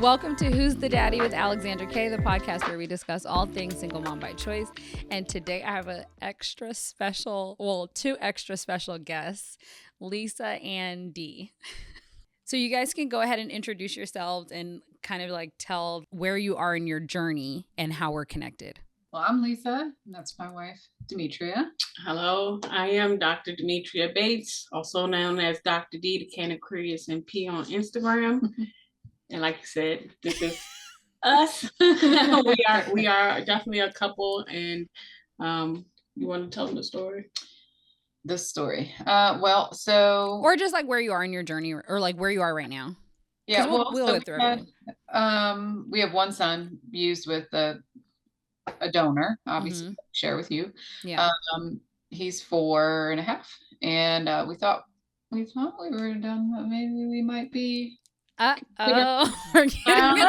welcome to Who's the Daddy with Alexandra K, the podcast where we discuss all things single mom by choice. And today I have two extra special guests, Lisa and Dee. So you guys can go ahead and introduce yourselves and kind of like tell where you are in your journey and how we're connected. Well, I'm Lisa, and that's my wife, Demetria. Hello, I am Dr. Demetria Bates, also known as Dr. D, the Can Aquarius and P on Instagram. And like you said, this is us. we are definitely a couple, and you want to tell them the story? The story. Or just like where you are in your journey, or like where you are right now. Yeah, we'll go through everything. We have one son used with a donor, obviously, share with you. Yeah. He's 4.5, and we thought we were done, but maybe we might be. We're getting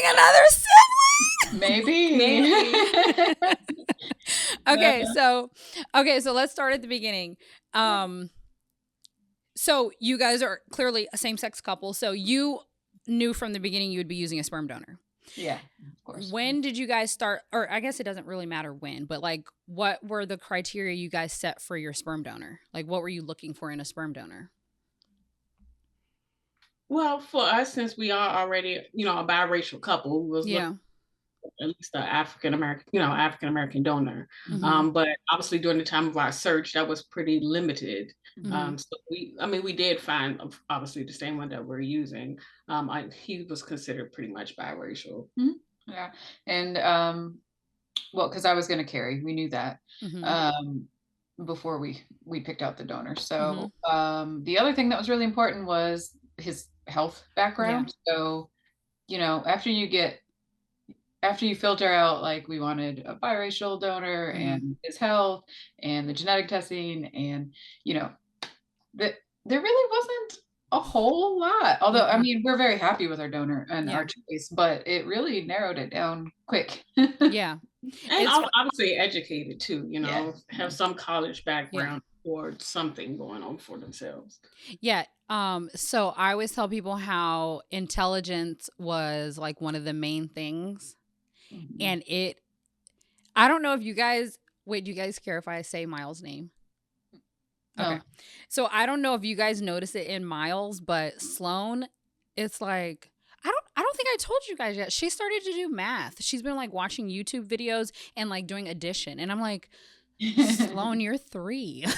another sibling. Maybe. Okay, so let's start at the beginning. So you guys are clearly a same-sex couple. So you knew from the beginning you would be using a sperm donor. Yeah, of course. When did you guys start, or I guess it doesn't really matter when, but like what were the criteria you guys set for your sperm donor? Like what were you looking for in a sperm donor? Well, for us, since we are already, a biracial couple, we was looking at least an African American donor. But obviously during the time of our search, that was pretty limited. So we did find obviously the same one that we're using. He was considered pretty much biracial. Mm-hmm. Yeah, and because I was going to carry, we knew that before we picked out the donor. So the other thing that was really important was his health background. Yeah. So after you filter out, like, we wanted a biracial donor and his health and the genetic testing, and there really wasn't a whole lot. Although we're very happy with our donor and our choice, but it really narrowed it down quick. Yeah. And obviously educated too, have some college background or something going on for themselves. Yeah. So I always tell people how intelligence was like one of the main things. And I don't know if you guys, do you guys care if I say Miles' name? Okay. No. So I don't know if you guys notice it in Miles, but Sloan, it's like, I don't think I told you guys yet. She started to do math. She's been like watching YouTube videos and like doing addition. And I'm like, Sloan, you're 3. So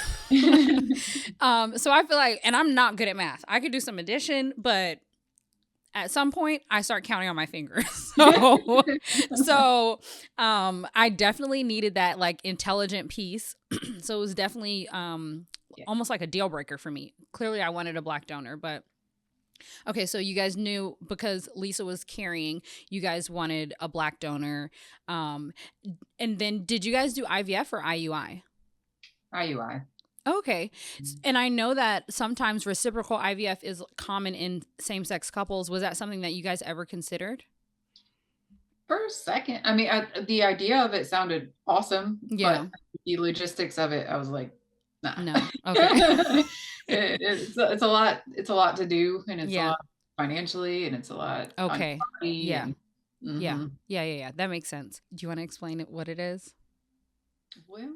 I feel like, and I'm not good at math. I could do some addition, but at some point I start counting on my fingers. So I definitely needed that like intelligent piece. So it was definitely almost like a deal breaker for me. Clearly I wanted a black donor, but okay, so you guys knew because Lisa was carrying, you guys wanted a black donor. And then did you guys do IVF or IUI? IUI. Okay. And I know that sometimes reciprocal IVF is common in same-sex couples. Was that something that you guys ever considered? For a second. The idea of it sounded awesome. Yeah. But the logistics of it, I was like, nah. No. Okay. It's a lot. It's a lot to do, and it's a lot financially, and it's a lot. Okay. Yeah. And, Yeah. That makes sense. Do you want to explain what it is? Well,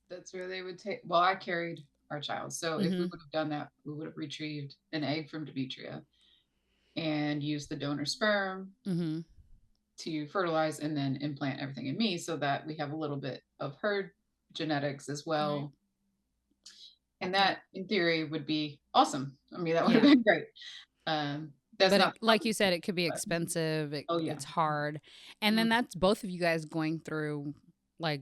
that's where they would take. Well, I carried our child, so if we would have done that, we would have retrieved an egg from Demetria and used the donor sperm to fertilize and then implant everything in me, so that we have a little bit of her genetics as well. Right. And that, in theory, would be awesome. That would have been great. Like you said, it could be expensive. It's hard. And then that's both of you guys going through like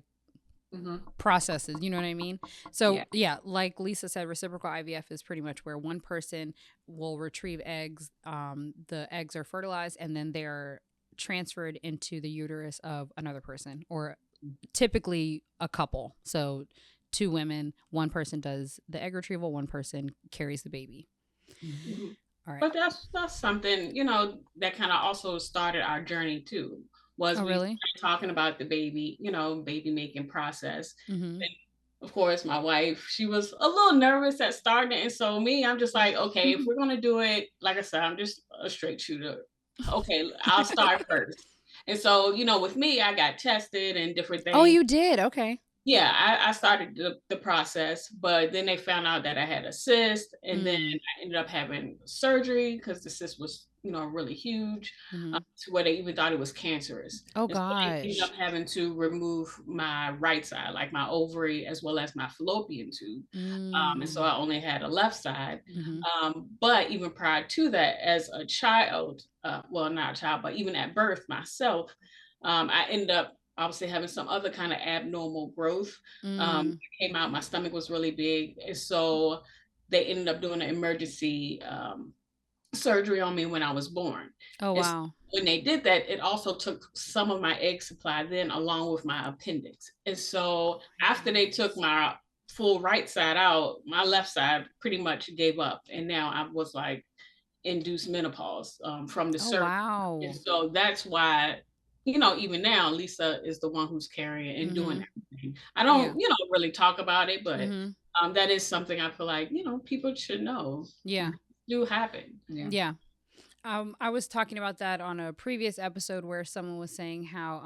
processes. You know what I mean? So like Lisa said, reciprocal IVF is pretty much where one person will retrieve eggs. The eggs are fertilized and then they're transferred into the uterus of another person, or typically a couple. So 2 women, one person does the egg retrieval, one person carries the baby. All right. But that's something, that kind of also started our journey too. We started talking about the baby, baby making process. And of course, my wife, she was a little nervous at starting. And so I'm just like, okay, if we're going to do it, like I said, I'm just a straight shooter. Okay, I'll start first. And so, with me, I got tested and different things. Oh, you did? Okay. Yeah, I started the process, but then they found out that I had a cyst, and then I ended up having surgery because the cyst was, really huge, to where they even thought it was cancerous. Oh, And so they ended gosh. up having to remove my right side, like my ovary, as well as my fallopian tube. And so I only had a left side. But even prior to that, as a child, well, not a child, but even at birth myself, I ended up obviously having some other kind of abnormal growth. Came out, my stomach was really big. And so they ended up doing an emergency surgery on me when I was born. Oh, And so wow. when they did that, it also took some of my egg supply then along with my appendix. And so after they took my full right side out, my left side pretty much gave up. And now I was like induced menopause from the surgery. Wow. And so that's why, even now, Lisa is the one who's carrying and doing everything. I don't, really talk about it, but that is something I feel like, people should know. Yeah. Do happen. Yeah. I was talking about that on a previous episode where someone was saying how,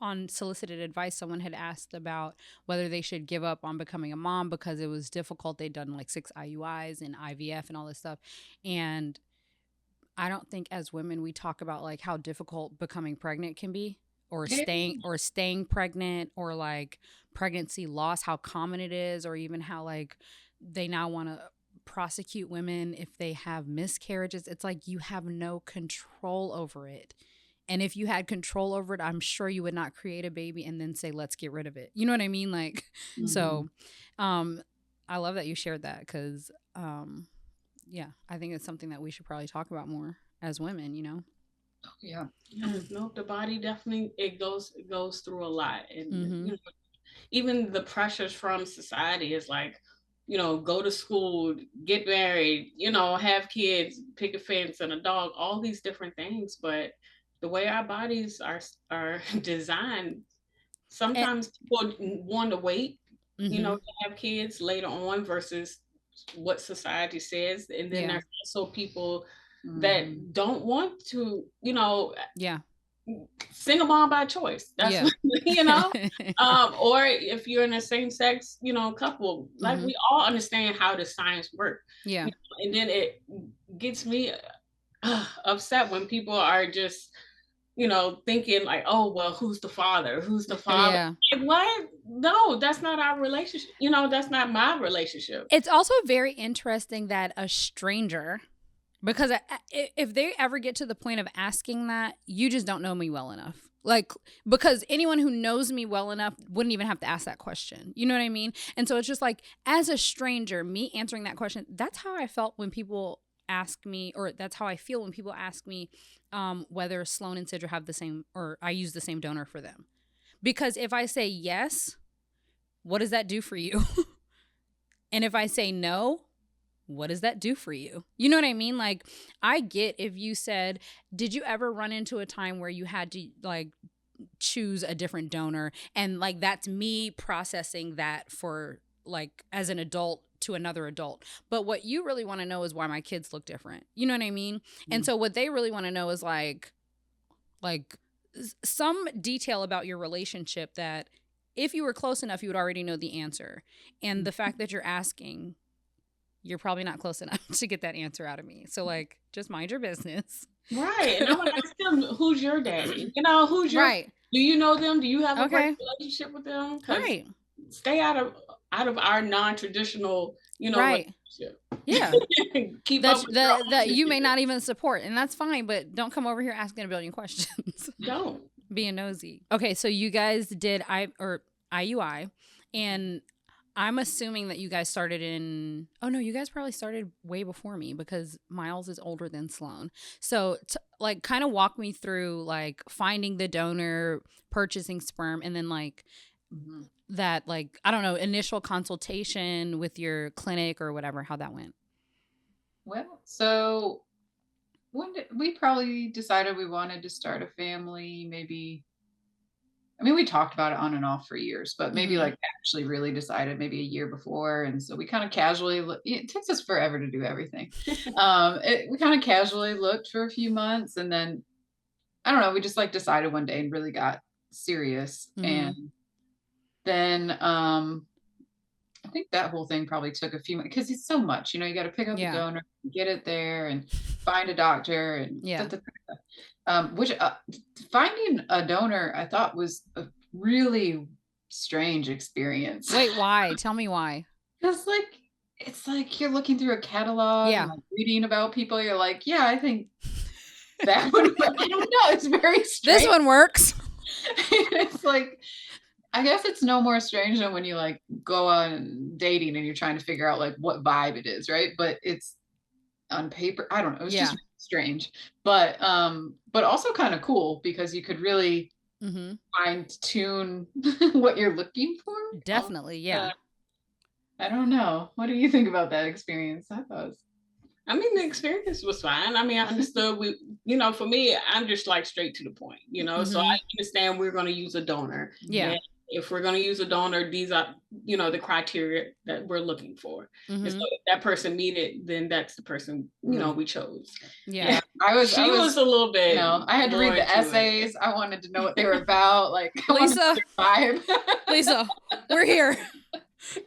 on Solicited Advice, someone had asked about whether they should give up on becoming a mom because it was difficult. They'd done like 6 IUIs and IVF and all this stuff. And I don't think as women we talk about like how difficult becoming pregnant can be, or staying pregnant, or like pregnancy loss, how common it is, or even how like they now want to prosecute women if they have miscarriages. It's like you have no control over it. And if you had control over it, I'm sure you would not create a baby and then say, let's get rid of it. You know what I mean? Like, so I love that you shared that because, yeah, I think it's something that we should probably talk about more as women, Oh, yeah. No, the body definitely, it goes through a lot. And even the pressures from society is like, go to school, get married, have kids, pick a fence and a dog, all these different things. But the way our bodies are designed, sometimes people want to wait, to have kids later on versus what society says. And then there's also people that don't want to, single mom by choice. That's or if you're in a same sex, couple, like we all understand how the science work. Yeah. And then it gets me upset when people are just, thinking like, oh, well, who's the father? Who's the father? Yeah. Like, what? No, that's not our relationship. That's not my relationship. It's also very interesting that a stranger, because if they ever get to the point of asking that, you just don't know me well enough. Like, because anyone who knows me well enough wouldn't even have to ask that question. You know what I mean? And so it's just like, as a stranger, me answering that question, that's how I felt when people ask me, or that's how I feel when people ask me whether Sloan and Sidra have the same, or I use the same donor for them. Because if I say yes, what does that do for you? And if I say no, what does that do for you? You know what I mean? Like, I get if you said, did you ever run into a time where you had to like choose a different donor? And like, that's me processing that for like as an adult to another adult. But what you really want to know is why my kids look different. You know what I mean? And so what they really want to know is like some detail about your relationship that if you were close enough, you would already know the answer. And the fact that you're asking, you're probably not close enough to get that answer out of me. So like, just mind your business. Right. And I'm gonna ask them, who's your daddy? Who's your right. Do you know them? Do you have a great relationship with them? Right. Stay out of our non-traditional, right. relationship. Yeah. Keep that's up with that you may not even support, and that's fine, but don't come over here asking a billion questions. Don't. Being nosy. Okay, so you guys did IUI, and I'm assuming that you guys started in, oh no, you guys probably started way before me because Miles is older than Sloan. So like kind of walk me through like finding the donor, purchasing sperm, and then like that, like, I don't know, initial consultation with your clinic or whatever, how that went. Well, so when we probably decided we wanted to start a family, maybe I mean, we talked about it on and off for years, but maybe like actually really decided maybe a year before. And so we kind of casually, it takes us forever to do everything. We kind of casually looked for a few months, and then, I don't know, we just like decided one day and really got serious. And then, I think that whole thing probably took a few months, because it's so much, you got to pick up the donor, get it there, and find a doctor, and which finding a donor I thought was a really strange experience. Wait, why? Tell me why. Because it's like you're looking through a catalog and like reading about people. You're like, yeah, I think that one. I don't know. It's very strange. This one works. It's like, I guess it's no more strange than when you like go on dating and you're trying to figure out like what vibe it is, right? But it's on paper, I don't know. It was just strange, but also kind of cool, because you could really fine tune what you're looking for. Definitely, I don't know. What do you think about that experience? I mean, the experience was fine. I mean, I understood for me, I'm just like straight to the point, so I understand we're going to use a donor. Yeah. And if we're going to use a donor, these are, the criteria that we're looking for. And so if that person meet it, then that's the person, we chose. Yeah. She was a little bit. I had to read the essays. I wanted to know what they were about. Like, Lisa, Lisa, we're here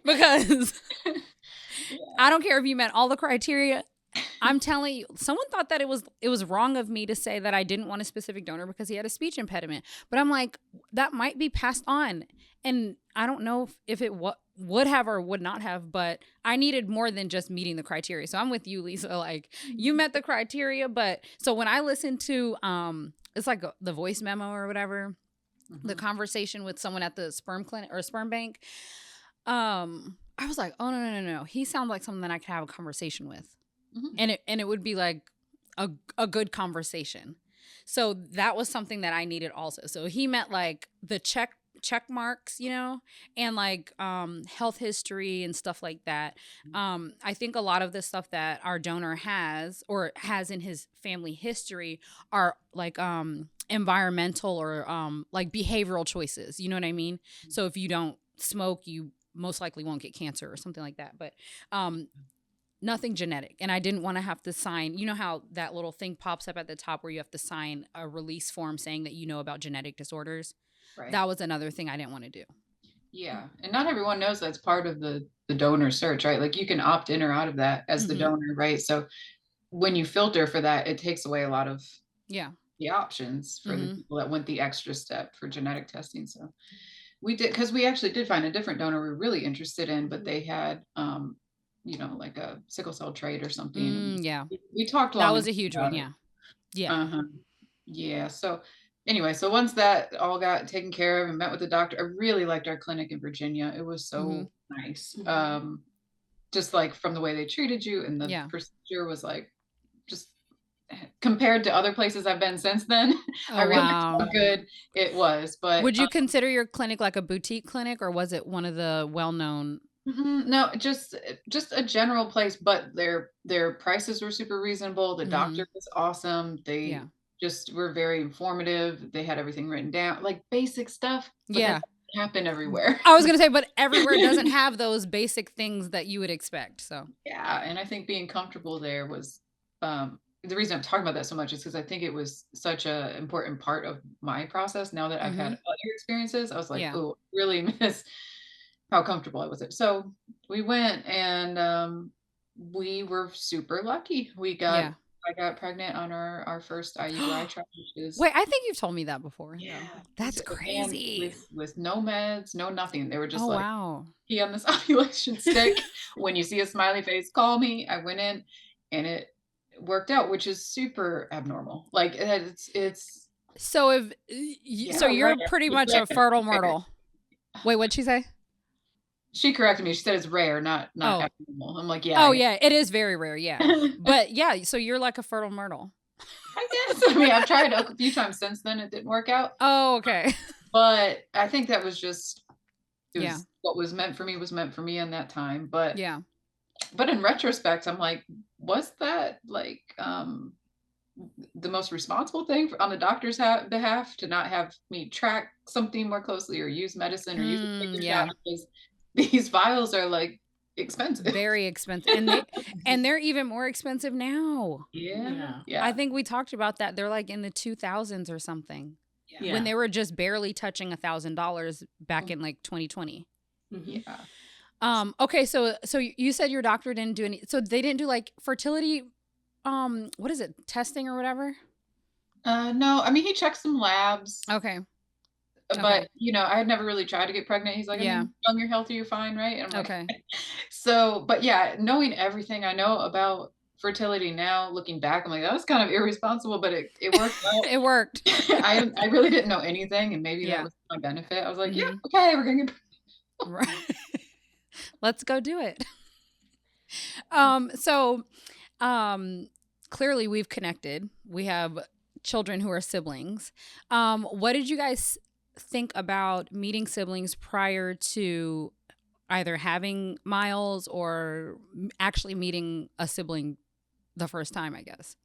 because I don't care if you met all the criteria. I'm telling you, someone thought that it was wrong of me to say that I didn't want a specific donor because he had a speech impediment. But I'm like, that might be passed on. And I don't know if it would have or would not have, but I needed more than just meeting the criteria. So I'm with you, Lisa. Like, you met the criteria, but so when I listened to, it's like the voice memo or whatever, the conversation with someone at the sperm clinic or sperm bank, I was like, oh, no. He sounds like someone that I could have a conversation with. And it would be like a good conversation. So that was something that I needed also. So he met like the check marks, and like health history and stuff like that. I think a lot of the stuff that our donor has or has in his family history are like environmental or like behavioral choices. You know what I mean? So if you don't smoke, you most likely won't get cancer or something like that. But nothing genetic. And I didn't want to have to sign, you know how that little thing pops up at the top where you have to sign a release form saying that you know about genetic disorders. Right. That was another thing I didn't want to do. Yeah. And not everyone knows that's part of the donor search, right? Like you can opt in or out of that as the donor, right? So when you filter for that, it takes away a lot of the options for the people that went the extra step for genetic testing. So we did, because we actually did find a different donor we were really interested in, but they had like a sickle cell trait or something. We talked long. That was a huge one. Yeah. So anyway, so once that all got taken care of and met with the doctor, I really liked our clinic in Virginia. It was so nice. Just like from the way they treated you, and the procedure was like, just compared to other places I've been since then, I really liked how good it was. But would you consider your clinic like a boutique clinic, or was it one of the well-known? No, just a general place, but their prices were super reasonable. The doctor was awesome. They just were very informative. They had everything written down, like basic stuff. But that happen everywhere. I was gonna say, but everywhere doesn't have those basic things that you would expect. So and I think being comfortable there was the reason I'm talking about that so much is because I think it was such a important part of my process. Now that I've had other experiences, I was like, oh, really miss how comfortable I was there. So we went, and we were super lucky. I got pregnant on our first IUI trial. Wait, I think you've told me that before. Yeah, that's crazy. With no meds, no nothing. They were just pee on this ovulation stick. When you see a smiley face, call me. I went in, and it worked out, which is super abnormal. Like it's. So so you're pretty much a fertile myrtle. Wait, what'd she say? She corrected me. She said it's rare, not abnormal. I'm like, yeah. Oh, yeah. It is very rare. Yeah. But yeah, so you're like a fertile myrtle. I guess. I mean, I've tried a few times since then. It didn't work out. Oh, okay. But I think that was just, what was meant for me was meant for me in that time. But but in retrospect, I'm like, was that like, the most responsible thing on the doctor's behalf to not have me track something more closely or use medicine or use a shot, because these vials are like expensive, very expensive, and they're even more expensive now. Yeah. I think we talked about that. They're like in the 2000s or something. When they were just barely touching $1,000 back in like 2020. Okay, so you said your doctor didn't do any, so they didn't do like fertility what is it, testing or whatever? No, I mean, he checked some labs. Okay. But I had never really tried to get pregnant. He's like, I mean, young, you're healthy, you're fine, right? And I'm okay. Like, so, but yeah, knowing everything I know about fertility now, looking back, I'm like, that was kind of irresponsible, but it worked out. It worked. I really didn't know anything, and maybe that was my benefit. I was like, yeah, okay, we're gonna get right. Let's go do it. Clearly we've connected. We have children who are siblings. What did you guys think about meeting siblings prior to either having Miles or actually meeting a sibling the first time, I guess?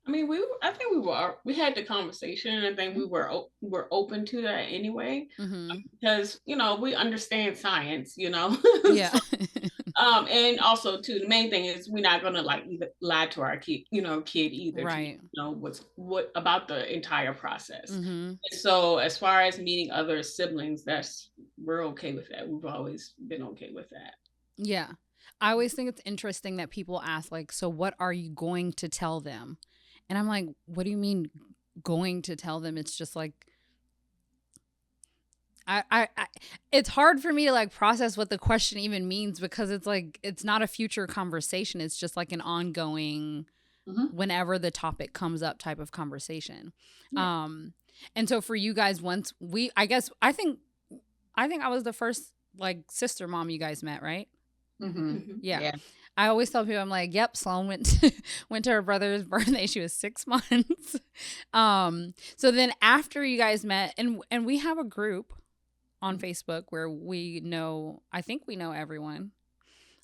I mean, I think we had the conversation, and I think we were open to that anyway, because we understand science, Yeah. And also too, the main thing is we're not gonna like lie to our kid either, right? What about the entire process. So as far as meeting other siblings, we're okay with that. We've always been okay with that. Yeah, I always think it's interesting that people ask like, so what are you going to tell them? And I'm like, what do you mean going to tell them? It's just like, I it's hard for me to like process what the question even means, because it's like, it's not a future conversation. It's just like an ongoing, whenever the topic comes up type of conversation. Yeah. And so for you guys, once I think I was the first like sister mom you guys met, right? Yeah. I always tell people, I'm like, yep, Sloan went to her brother's birthday. She was 6 months. So then after you guys met, and we have a group on Facebook where I think we know everyone.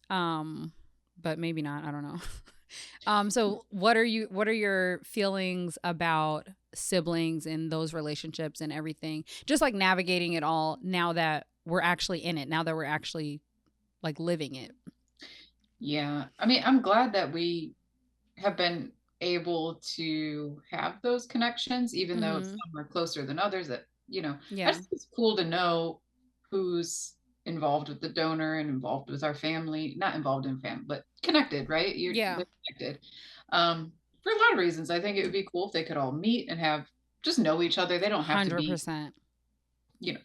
But maybe not, I don't know. So what are your feelings about siblings and those relationships and everything? Just like navigating it all now that we're actually in it, now that we're actually like living it. Yeah. I mean, I'm glad that we have been able to have those connections, even though some are closer than others, that, it's cool to know who's involved with the donor and involved with our family, not involved in family, but connected, right? You're connected. For a lot of reasons, I think it would be cool if they could all meet and just know each other. They don't have 100%. To be,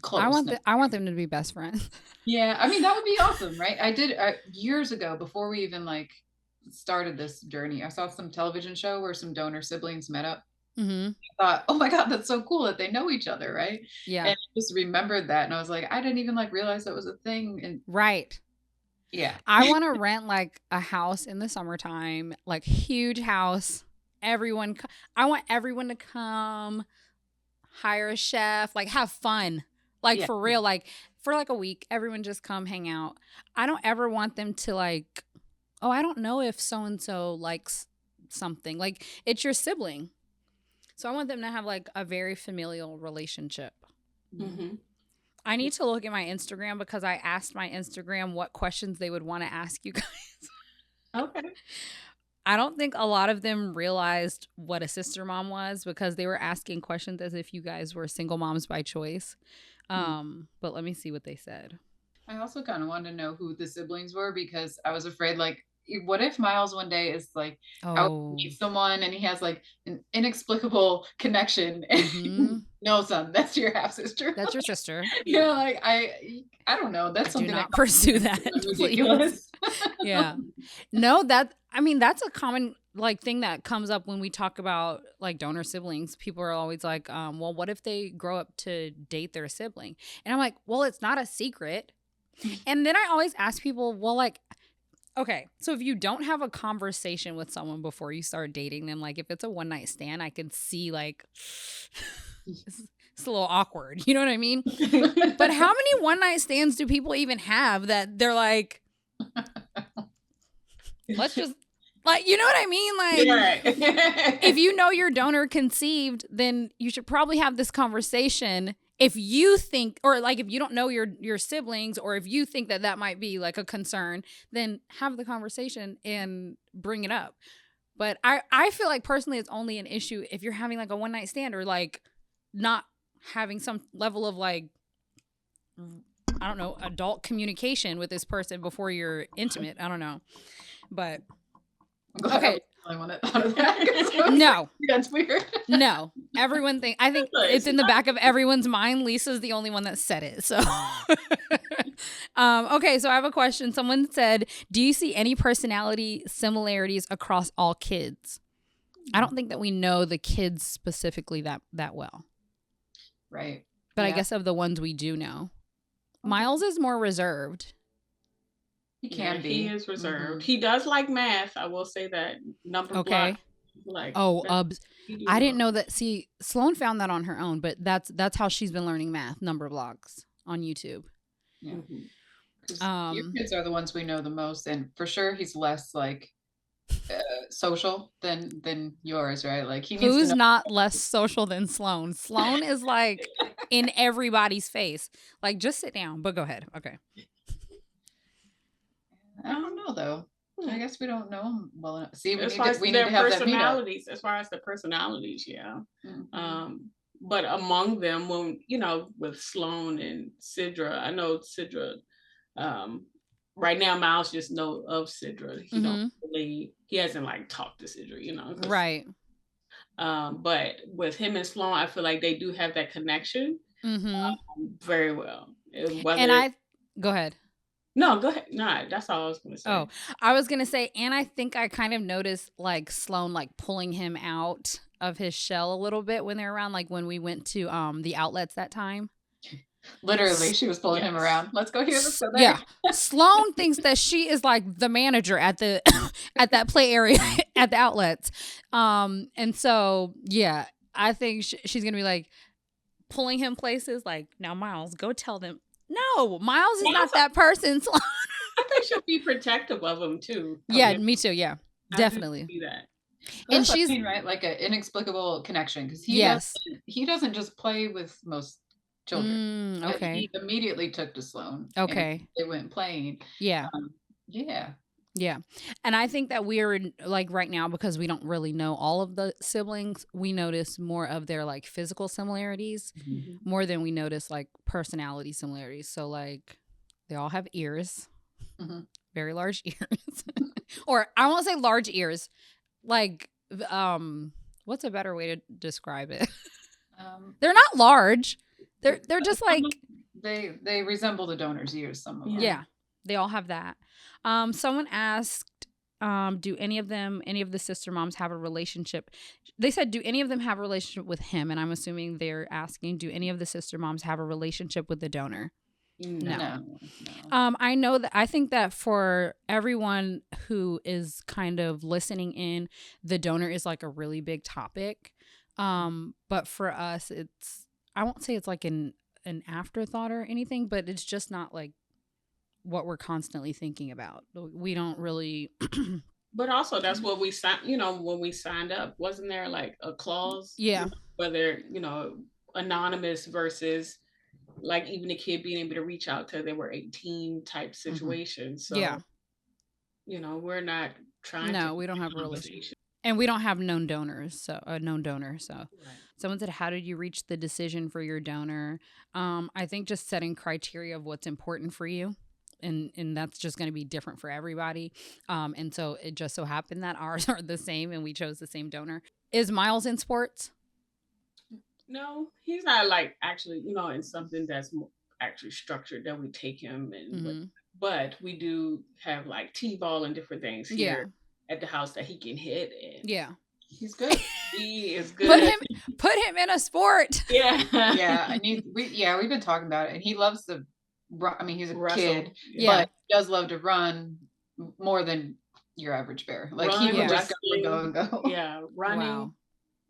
close. I want them to be best friends. Yeah, I mean, that would be awesome, right? I did years ago, before we even like started this journey, I saw some television show where some donor siblings met up. I thought, oh my God, that's so cool that they know each other, right? Yeah. And I just remembered that, and I was like, I didn't even like realize that was a thing. And right. Yeah. I want to rent like a house in the summertime, like huge house. I want everyone to come, hire a chef, like have fun. Like for real, like for like a week, everyone just come hang out. I don't ever want them to like, oh, I don't know if so-and-so likes something. Like, it's your sibling. So I want them to have like a very familial relationship. I need to look at my Instagram, because I asked my Instagram what questions they would want to ask you guys. Okay. I don't think a lot of them realized what a sister mom was, because they were asking questions as if you guys were single moms by choice. But let me see what they said. I also kind of wanted to know who the siblings were, because I was afraid, like, what if Miles one day is like, out meet someone and he has like an inexplicable connection and no, son, that's your half sister. That's your sister. Like I don't know. That's something. Do not pursue that. Ridiculous. Yeah. No, that's a common like thing that comes up when we talk about like donor siblings. People are always like, well, what if they grow up to date their sibling? And I'm like, well, it's not a secret. And then I always ask people, well, like, okay, so if you don't have a conversation with someone before you start dating them, like if it's a one night stand, I can see like it's a little awkward. You know what I mean? But how many one night stands do people even have that they're like, let's just Like, you know what I mean? Like, right. if you know your donor conceived, then you should probably have this conversation. If you think, or like if you don't know your siblings, or if you think that might be like a concern, then have the conversation and bring it up. But I feel like personally it's only an issue if you're having like a one night stand, or like not having some level of like, I don't know, adult communication with this person before you're intimate. I don't know. But okay. No, that's weird. No, everyone I think it's in the back of everyone's mind. Lisa's the only one that said it. So, okay. So I have a question. Someone said, "Do you see any personality similarities across all kids?" I don't think that we know the kids specifically that well. Right. But I guess of the ones we do know, Miles is more reserved. He can be. He is reserved. He does like math. I will say that. Number block. Like, I didn't know that. See, Sloan found that on her own, but that's how she's been learning math, number blocks on YouTube. Yeah. Your kids are the ones we know the most, and for sure he's less like social than yours, right? Like who's not less social than Sloan? Sloan is like in everybody's face. Like, just sit down. But go ahead. Okay. I don't know though. I guess we don't know them well enough. See, we need to have personalities. As far as the personalities, yeah. Mm-hmm. But among them, when with Sloan and Sidra, I know Sidra. Right now, Miles just know of Sidra. He hasn't like talked to Sidra, right. But with him and Sloan, I feel like they do have that connection very well. Go ahead. No, go ahead. Nah, that's all I was going to say. Oh, I was going to say, and I think I kind of noticed like Sloan like pulling him out of his shell a little bit when they're around, like when we went to the outlets that time. Literally, she was pulling him around. Let's go here. Let's go there. Yeah. Sloan thinks that she is like the manager at the at that play area at the outlets. And so, yeah, I think she's going to be like pulling him places like, now Miles, go tell them. No, Miles is not that person. I think she'll be protective of him too. Yeah, me too. Yeah, definitely. See that. And she's right, like an inexplicable connection, because he doesn't just play with most children. Okay. He immediately took to Sloan. Okay. They went playing. Yeah. Yeah. And I think that we're like right now, because we don't really know all of the siblings, we notice more of their like physical similarities more than we notice like personality similarities. So like they all have ears, very large ears, or I won't say large ears. Like, what's a better way to describe it? They're not large. They're just like they resemble the donor's ears. Some of them. Yeah, they all have that. Someone asked, do any of the sister moms have a relationship? They said, do any of them have a relationship with him? And I'm assuming they're asking, do any of the sister moms have a relationship with the donor? No. I think that for everyone who is kind of listening in, the donor is like a really big topic. But for us, I won't say it's like an afterthought or anything, but it's just not like what we're constantly thinking about. We don't really. But also that's what we signed, when we signed up, wasn't there like a clause? Yeah. Whether, anonymous versus like even a kid being able to reach out to they were 18 type situation. So, we're not trying to. No, we don't have a relationship. And we don't have known donors, so a known donor. So right. Someone said, how did you reach the decision for your donor? I think just setting criteria of what's important for you. And that's just going to be different for everybody. And so it just so happened that ours are the same and we chose the same donor. Is Miles in sports? No, he's not like actually, in something that's actually structured that we take him. But we do have like T-ball and different things here at the house that he can hit. And he's good. He is good. Put him in a sport. Yeah. Yeah. We've been talking about it, and he loves to run. I mean, he's a kid, but he does love to run more than your average bear. Like he would just go and go. Yeah, running,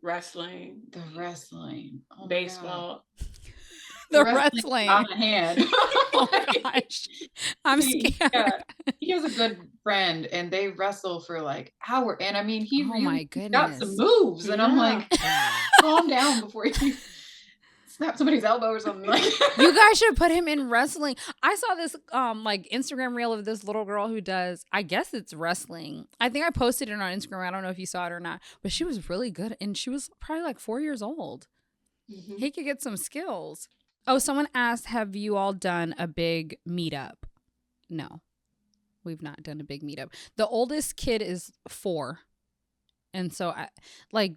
wrestling, the wrestling, baseball. The wrestling on the hand. Oh gosh, I'm scared. Yeah, he has a good friend, and they wrestle for like hours. And I mean, he really got some moves, and I'm like, calm down before you snap somebody's elbow or something. Like, you guys should put him in wrestling. I saw this like Instagram reel of this little girl who does, I guess it's wrestling. I think I posted it on Instagram. I don't know if you saw it or not, but she was really good, and she was probably like 4 years old. Mm-hmm. He could get some skills. Oh, someone asked, have you all done a big meetup? No, we've not done a big meetup. The oldest kid is 4. And so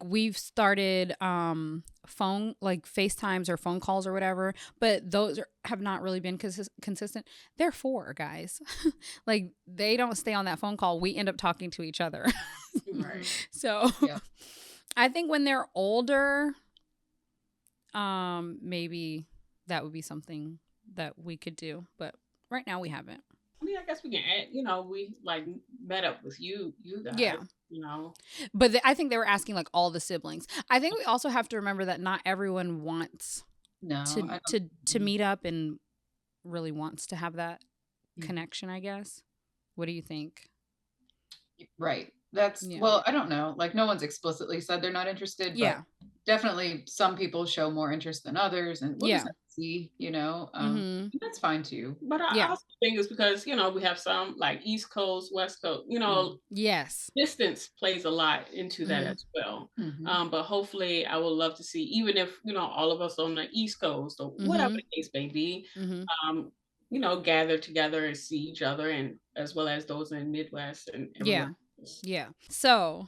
we've started phone, like FaceTimes or phone calls or whatever, but those have not really been consistent. They're 4, guys. Like, they don't stay on that phone call. We end up talking to each other. Right. So yeah. I think when they're older, maybe that would be something that we could do. But right now we haven't. I mean, I guess we can add, we like met up with you guys. Yeah. But I think they were asking like all the siblings. I think we also have to remember that not everyone wants to meet up and really wants to have that connection, I guess. What do you think? Right. Well, I don't know. Like, no one's explicitly said they're not interested, but definitely some people show more interest than others, and we'll just see, that's fine too. But I also think it's because, we have some like East Coast, West Coast, yes, distance plays a lot into that as well. But hopefully I would love to see, even if, all of us on the East Coast or whatever the case may be, gather together and see each other, and as well as those in Midwest and everywhere. Yeah. So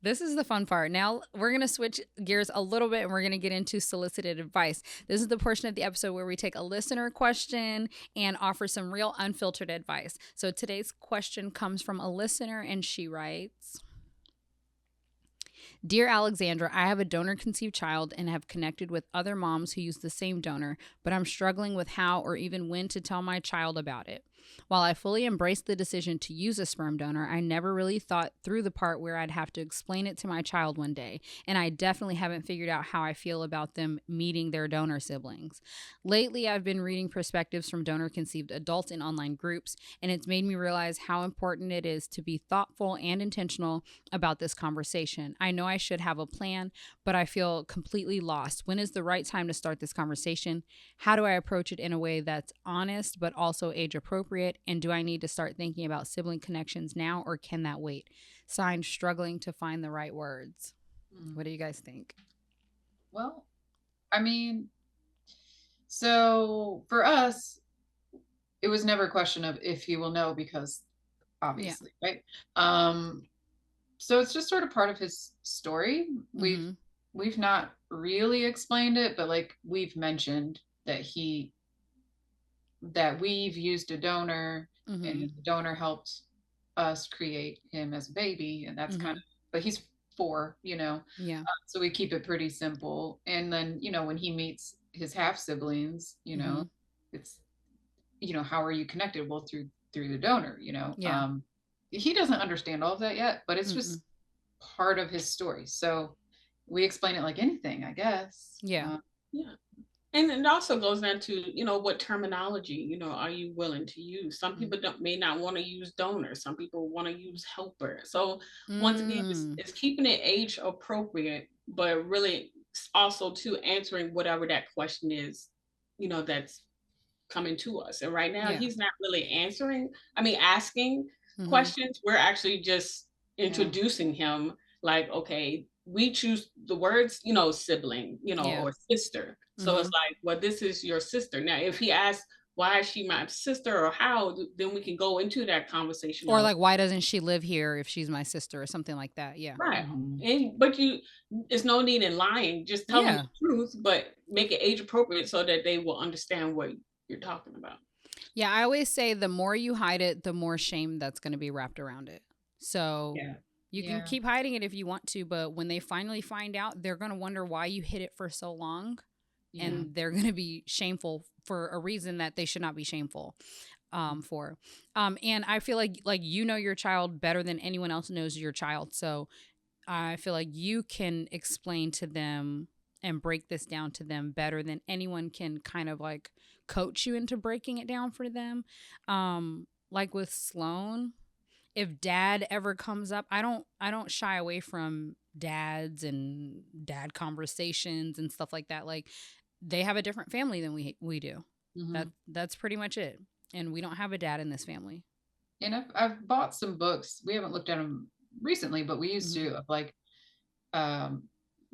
this is the fun part. Now we're going to switch gears a little bit, and we're going to get into solicited advice. This is the portion of the episode where we take a listener question and offer some real unfiltered advice. So today's question comes from a listener, and she writes, Dear Alexandra, I have a donor-conceived child and have connected with other moms who use the same donor, but I'm struggling with how or even when to tell my child about it. While I fully embraced the decision to use a sperm donor, I never really thought through the part where I'd have to explain it to my child one day, and I definitely haven't figured out how I feel about them meeting their donor siblings. Lately, I've been reading perspectives from donor-conceived adults in online groups, and it's made me realize how important it is to be thoughtful and intentional about this conversation. I know I should have a plan, but I feel completely lost. When is the right time to start this conversation? How do I approach it in a way that's honest but also age appropriate? And do I need to start thinking about sibling connections now, or can that wait? Signed, struggling to find the right words. What do you guys think? Well, I mean, so for us, it was never a question of if he will know, because obviously, right? So it's just sort of part of his story. We've not really explained it, but like we've mentioned that we've used a donor, and the donor helped us create him as a baby, and that's kind of, but he's 4, so we keep it pretty simple. And then, when he meets his half siblings, it's, how are you connected? Well, through the donor, he doesn't understand all of that yet, but it's just part of his story. So we explain it like anything, I guess. Yeah. And it also goes down to, what terminology, are you willing to use? Some people may not want to use donor. Some people want to use helper. So once again, it's keeping it age appropriate, but really also to answering whatever that question is, that's coming to us. And right now he's not really asking questions. We're actually just introducing him like, okay, we choose the words, sibling, or sister. So it's like, well, this is your sister. Now, if he asks, why is she my sister, or how, then we can go into that conversation. Or like, why doesn't she live here if she's my sister, or something like that? Yeah. Right. But it's no need in lying. Just tell them the truth, but make it age appropriate so that they will understand what you're talking about. Yeah. I always say the more you hide it, the more shame that's going to be wrapped around it. So you can keep hiding it if you want to, but when they finally find out, they're going to wonder why you hid it for so long. And they're going to be shameful for a reason that they should not be shameful for. And I feel like your child better than anyone else knows your child. So I feel like you can explain to them and break this down to them better than anyone can kind of like coach you into breaking it down for them. Like with Sloan, if dad ever comes up, I don't shy away from dads and dad conversations and stuff like that. Like, they have a different family than we do. That's pretty much it. And we don't have a dad in this family. And I've bought some books. We haven't looked at them recently, but we used to, of like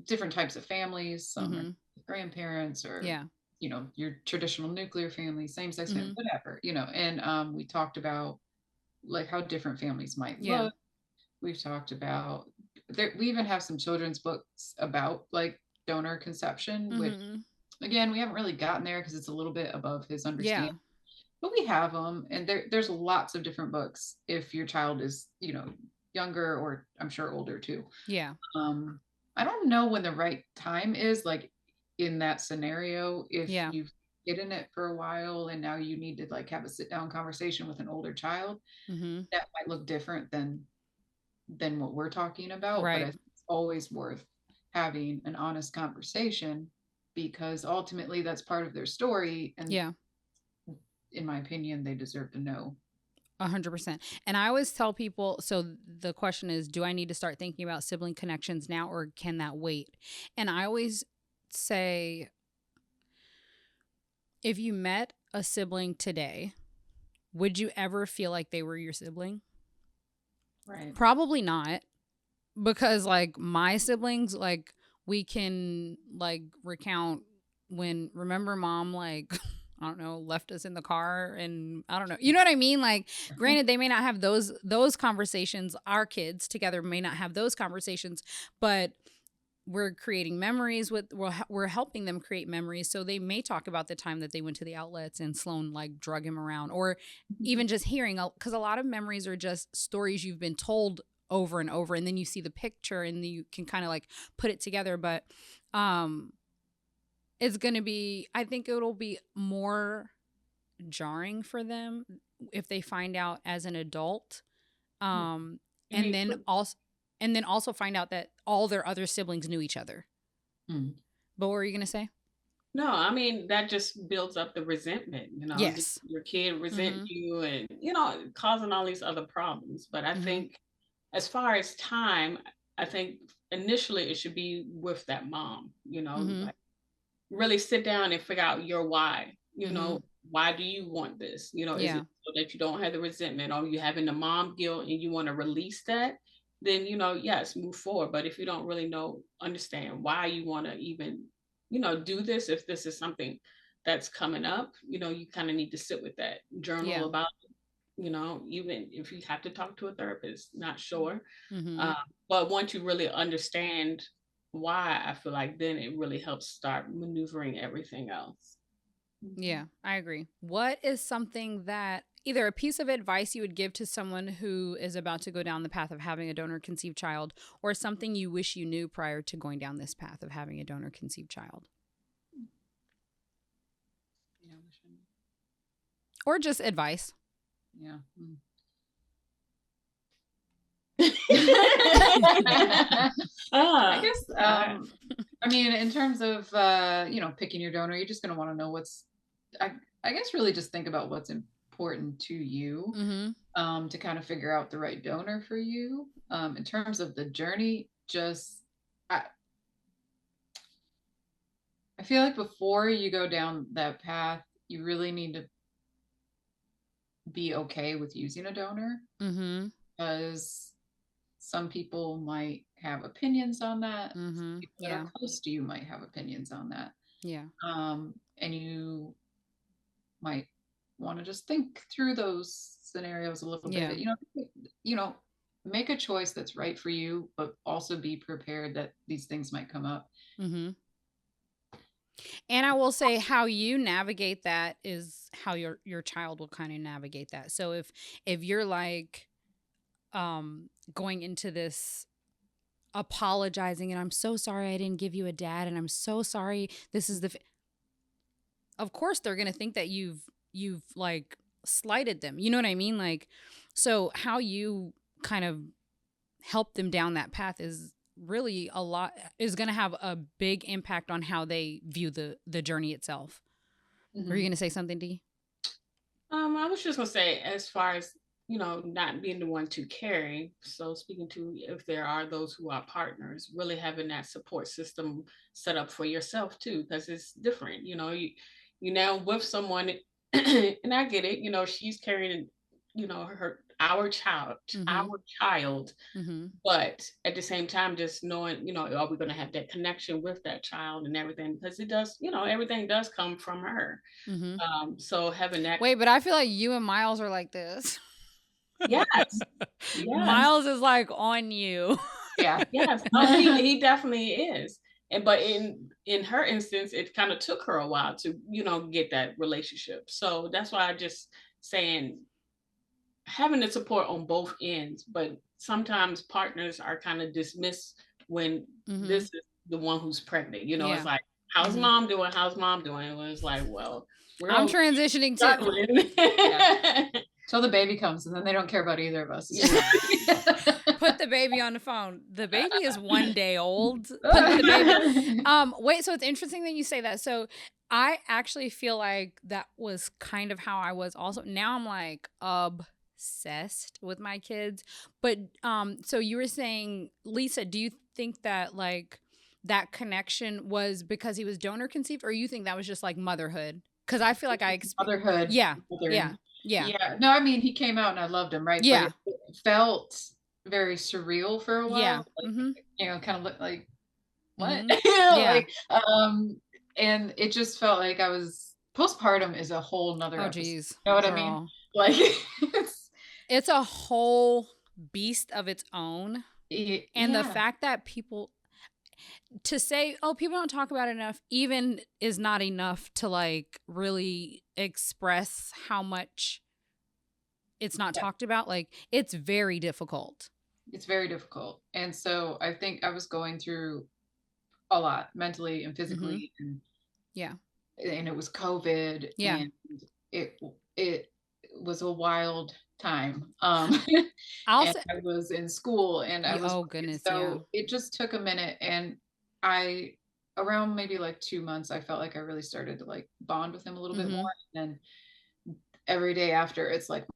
different types of families. Some are grandparents, or you know, your traditional nuclear family, same sex family, whatever, you know. And we talked about like how different families might look. We've talked about we even have some children's books about like donor conception, which again, we haven't really gotten there because it's a little bit above his understanding. But we have them, and there's lots of different books if your child is, you know, younger, or I'm sure older too. I don't know when the right time is, like in that scenario, if you've been in it for a while and now you need to like have a sit down conversation with an older child, that might look different than what we're talking about. But it's always worth having an honest conversation, because ultimately that's part of their story. And in my opinion, they deserve to know. 100%. And I always tell people, so the question is, do I need to start thinking about sibling connections now, or can that wait? And I always say, if you met a sibling today, would you ever feel like they were your sibling? Right. Probably not. Because like my siblings, like we can like recount when, remember mom, like, I don't know, left us in the car, and I don't know, you know what I mean? Like, granted, they may not have those conversations. Our kids together may not have those conversations, but we're creating memories we're helping them create memories. So they may talk about the time that they went to the outlets and Sloan like drug him around, or even just hearing, because a lot of memories are just stories you've been told over and over, and then you see the picture and you can kind of like put it together. But it's going to be, I think it'll be more jarring for them if they find out as an adult. And then also find out that all their other siblings knew each other. But what were you going to say? No, I mean, that just builds up the resentment, you know. Yes. Your kid resent you, and, you know, causing all these other problems. But I think as far as time, I think initially it should be with that mom, you know, like really sit down and figure out your why. You know, why do you want this? You know, is it so that you don't have the resentment, or you having the mom guilt and you want to release that? Then, you know, yes, move forward. But if you don't really understand why you want to even, you know, do this, if this is something that's coming up, you know, you kind of need to sit with that, journal about it, you know, even if you have to talk to a therapist, not sure. But once you really understand why, I feel like then it really helps start maneuvering everything else. Yeah, I agree. What is something that, either a piece of advice you would give to someone who is about to go down the path of having a donor conceived child, or something you wish you knew prior to going down this path of having a donor conceived child? Or just advice. Yeah. I guess, I mean, in terms of, you know, picking your donor, you're just going to want to know I guess really just think about what's important to you, to kind of figure out the right donor for you. In terms of the journey, just, I feel like before you go down that path, you really need to be okay with using a donor, because some people might have opinions on that. People that are close to you might have opinions on that. And you might want to just think through those scenarios a little bit. You know, make a choice that's right for you, but also be prepared that these things might come up. And I will say, how you navigate that is how your child will kind of navigate that. So if you're like going into this apologizing, and I'm so sorry I didn't give you a dad, and I'm so sorry this is of course they're going to think that you've like slighted them. You know what I mean? Like, so how you kind of help them down that path is really is going to have a big impact on how they view the journey itself. Were you going to say something, Dee? I was just going to say, as far as, not being the one to carry. So speaking to, if there are those who are partners, really having that support system set up for yourself too, because it's different. You now with someone, and I get it. She's carrying, our child, but at the same time, just knowing, are we going to have that connection with that child and everything? Because it does, everything does come from her. So having that. Wait, but I feel like you and Miles are like this. Yes. Miles is like on you. Yeah. Yes. Oh, he definitely is. But in her instance, it kind of took her a while to, get that relationship. So that's why I just saying having the support on both ends, but sometimes partners are kind of dismissed when this is the one who's pregnant. It's like, how's mom doing? How's mom doing? And it's like, well, I'm transitioning too. Till the baby comes, and then they don't care about either of us. Put the baby on the phone. The baby is 1 day old. Put the baby. Wait, so it's interesting that you say that. So I actually feel like that was kind of how I was also. Now I'm like obsessed with my kids. But so you were saying, Lisa, do you think that like that connection was because he was donor conceived, or you think that was just like motherhood? Because I feel like motherhood. Yeah. No, I mean, he came out and I loved him, right? Yeah. But it felt very surreal for a while. Yeah. Like, kind of looked like, what? Yeah. And it just felt like I was, postpartum is a whole nother episode. Geez. You know what I mean? Like, it's a whole beast of its own. And the fact that people, to say, oh, people don't talk about it enough, even is not enough to like really express how much it's not talked about. Like, it's very difficult. It's very difficult. And so I think I was going through a lot mentally and physically. And it was COVID. And it was a wild time. And I was in school and I was, it just took a minute. And around maybe like 2 months, I felt like I really started to like bond with him a little bit more. And then every day after, it's like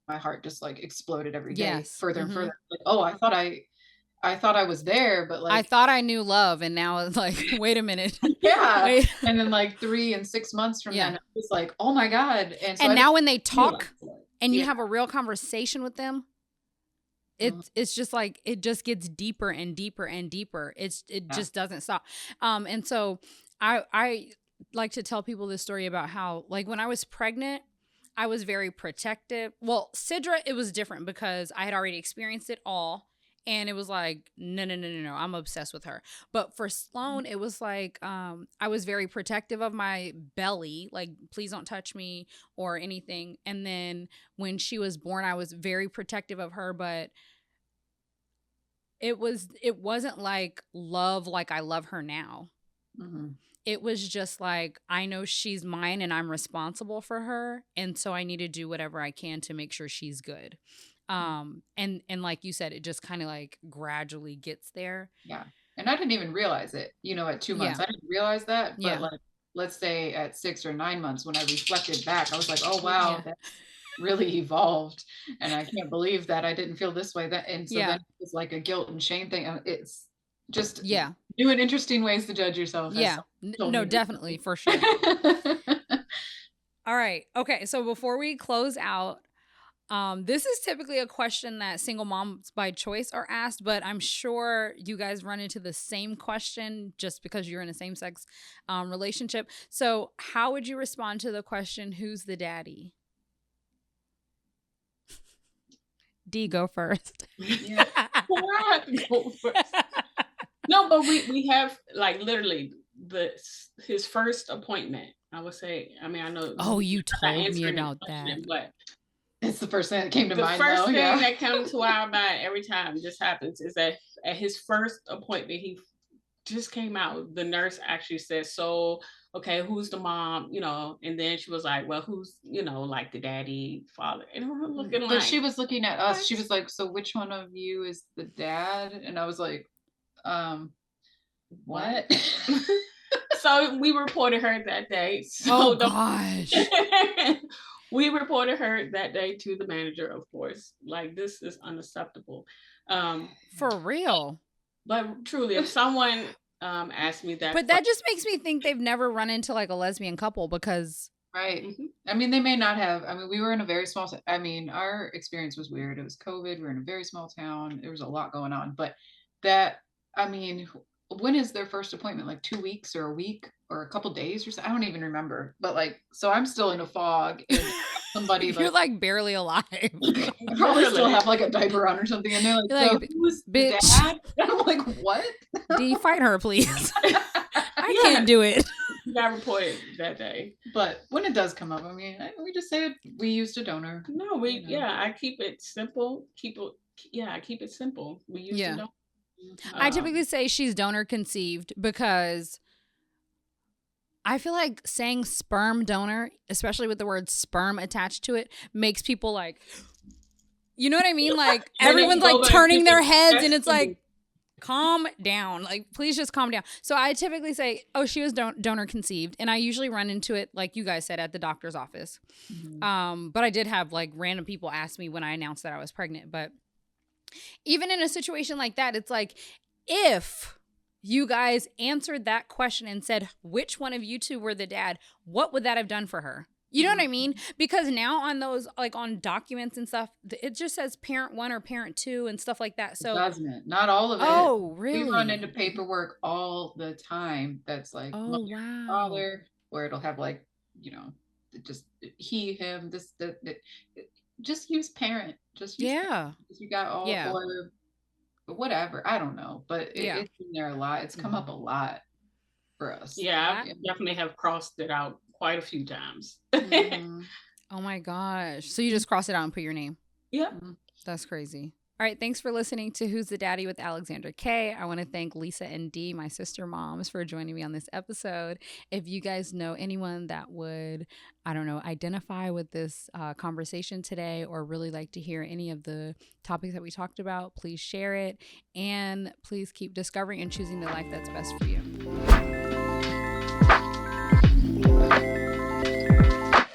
my heart just like exploded every day, further and further. Like, oh, I thought I was there, but like I thought I knew love, and now it's like, wait a minute. And then like 3 and 6 months from then, it's like, oh my God. And so now when they talk and you have a real conversation with them, it's just like, it just gets deeper and deeper and deeper. It just doesn't stop. And so I like to tell people this story about how, like, when I was pregnant, I was very protective. Well, Sidra, it was different because I had already experienced it all. And it was like, no, I'm obsessed with her. But for Sloan, it was like, I was very protective of my belly. Like, please don't touch me or anything. And then when she was born, I was very protective of her. But it wasn't like love like I love her now. It was just like, I know she's mine and I'm responsible for her. And so I need to do whatever I can to make sure she's good. And like you said, it just kind of like gradually gets there. Yeah. And I didn't even realize it, at 2 months. I didn't realize that. But like, let's say at 6 or 9 months, when I reflected back, I was like, oh, wow, that's really evolved. And I can't believe that I didn't feel this way. And so then it's like a guilt and shame thing. It's just new and interesting ways to judge yourself. Yeah. No, definitely, for sure. All right. Okay. So before we close out, this is typically a question that single moms by choice are asked, but I'm sure you guys run into the same question just because you're in a same-sex relationship. So how would you respond to the question, who's the daddy? D, go first. Yeah. I have to go first. No, but we have like literally his first appointment. I would say, I mean, I know. Oh, you told me about that. But it's the first thing that came to mind. The first thing that comes to our mind every time this happens is that at his first appointment, he just came out. The nurse actually said, so, okay, who's the mom? And then she was like, well, who's, like the daddy, father? And we're looking like. But she was looking at us. What? She was like, so which one of you is the dad? And I was like, What? So we reported her that day. So gosh. We reported her that day to the manager, of course. Like, this is unacceptable. For real. But truly, if someone asked me that. But that just makes me think they've never run into like a lesbian couple because. Right. Mm-hmm. I mean, they may not have. I mean, we were in a very small, our experience was weird. It was COVID. We were in a very small town. There was a lot going on. But when is their first appointment? Like 2 weeks or a week or a couple days or so? I don't even remember. But like, so I'm still in a fog. And somebody you're like barely alive. I probably still have like a diaper on or something. And they're like, so who's bitch. Dad? And I'm like, what? D, fight her, please. I can't do it. Got reported that day. But when it does come up, I mean, we just say we used a donor. No, I keep it simple. I keep it simple. We used a donor. I typically say she's donor conceived because I feel like saying sperm donor, especially with the word sperm attached to it, makes people like, you know what I mean? Like everyone's like turning their heads and it's like, calm down. Like, please just calm down. So I typically say, oh, she was donor conceived. And I usually run into it, like you guys said, at the doctor's office. Mm-hmm. But I did have like random people ask me when I announced that I was pregnant. But even in a situation like that, it's like, if you guys answered that question and said, which one of you two were the dad, what would that have done for her? You know what I mean? Because now on those, like on documents and stuff, it just says parent 1 or parent 2 and stuff like that. So it doesn't. Not all of it. Oh, really? We run into paperwork all the time that's like wow. father, where it'll have like, just he, him, this, that. Just use parent. Just use parent. You got all or whatever. I don't know, but it's in there a lot. It's come up a lot for us. Yeah, I definitely have crossed it out quite a few times. Mm-hmm. Oh my gosh. So you just cross it out and put your name? Yeah. That's crazy. All right. Thanks for listening to Who's the Daddy with Alexandra K. I want to thank Lisa and Dee, my sister moms, for joining me on this episode. If you guys know anyone that would, identify with this conversation today or really like to hear any of the topics that we talked about, please share it. And please keep discovering and choosing the life that's best for you.